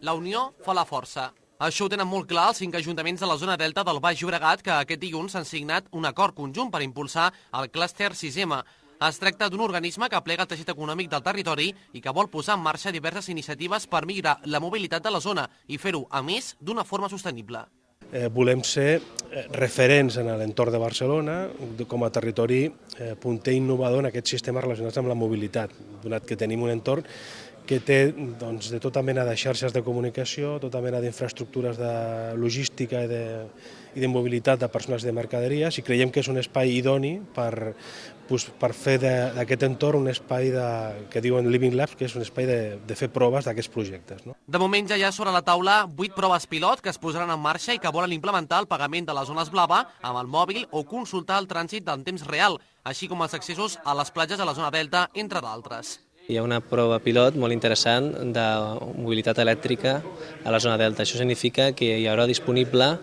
La unió fa la força. Això ho tenen molt clar els 5 ajuntaments de la zona delta del Baix Llobregat que aquest dilluns han signat un acord conjunt per impulsar el clúster 6M. Es tracta d'un organisme que plega el teixit econòmic del territori i que vol posar en marxa diverses iniciatives per millorar la mobilitat de la zona i fer-ho, a més, d'una forma sostenible. Volem ser referents en l'entorn de Barcelona com a territori punter innovador en aquests sistemes relacionats amb la mobilitat, donat que tenim un entorn que té de tota mena de xarxes de comunicació, tota mena d'infraestructures de logística i de mobilitat de persones i de mercaderies, i creiem que és un espai idoni per fer d'aquest entorn un espai que diuen Living Labs, que és un espai de fer proves d'aquests projectes. De moment ja hi ha sobre la taula 8 proves pilot que es posaran en marxa i que volen implementar el pagament de les zones blava amb el mòbil o consultar el trànsit en temps real, així com els accessos a les platges a la zona delta, entre d'altres. Hi ha una prova pilot molt interessant de mobilitat elèctrica a la zona delta. Això significa que hi haurà disponible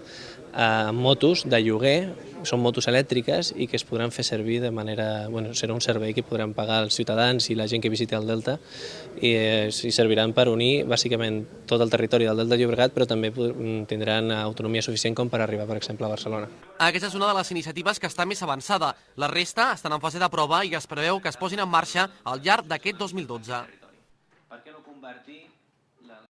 motos de lloguer, són motos elèctriques i que es podran fer servir de manera... serà un servei que podran pagar els ciutadans i la gent que visiti el delta i serviran per unir bàsicament tot el territori del delta de Llobregat, però també tindran autonomia suficient com per arribar, per exemple, a Barcelona. Aquesta és una de les iniciatives que està més avançada. La resta estan en fase de prova i es preveu que es posin en marxa al llarg d'aquest 2012. Per què no convertir